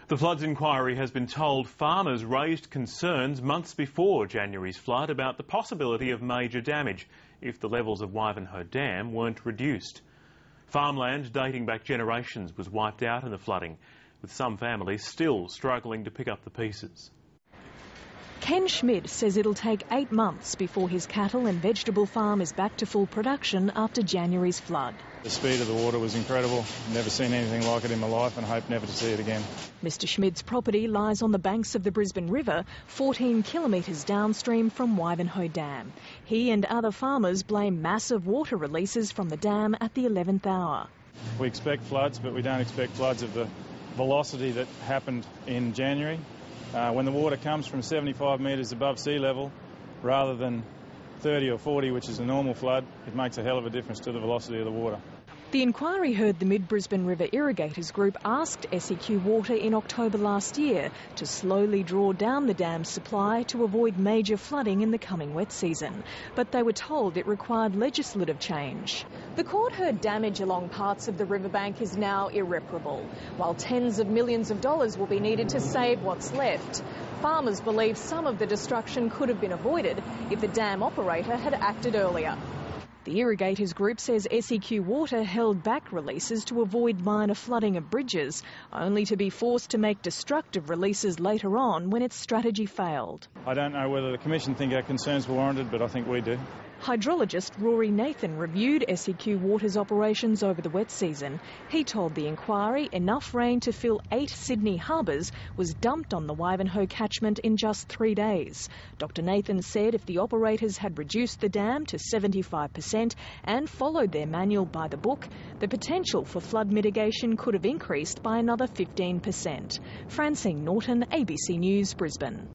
The floods inquiry has been told farmers raised concerns months before January's flood about the possibility of major damage if the levels of Wivenhoe Dam weren't reduced. Farmland dating back generations was wiped out in the flooding, with some families still struggling to pick up the pieces. Ken Schmidt says it'll take 8 months before his cattle and vegetable farm is back to full production after January's flood. The speed of the water was incredible. Never seen anything like it in my life and hope never to see it again. Mr Schmidt's property lies on the banks of the Brisbane River, 14 kilometres downstream from Wivenhoe Dam. He and other farmers blame massive water releases from the dam at the 11th hour. We expect floods, but we don't expect floods of the velocity that happened in January. When the water comes from 75 metres above sea level rather than 30 or 40, which is a normal flood, it makes a hell of a difference to the velocity of the water. The inquiry heard the Mid-Brisbane River Irrigators Group asked SEQ Water in October last year to slowly draw down the dam's supply to avoid major flooding in the coming wet season, but they were told it required legislative change. The court heard damage along parts of the riverbank is now irreparable, while tens of millions of dollars will be needed to save what's left. Farmers believe some of the destruction could have been avoided if the dam operator had acted earlier. The Irrigators Group says SEQ Water held back releases to avoid minor flooding of bridges, only to be forced to make destructive releases later on when its strategy failed. I don't know whether the Commission think our concerns were warranted, but I think we do. Hydrologist Rory Nathan reviewed SEQ Water's operations over the wet season. He told the inquiry enough rain to fill 8 Sydney harbours was dumped on the Wivenhoe catchment in just 3 days. Dr Nathan said if the operators had reduced the dam to 75% and followed their manual by the book, the potential for flood mitigation could have increased by another 15%. Francine Norton, ABC News, Brisbane.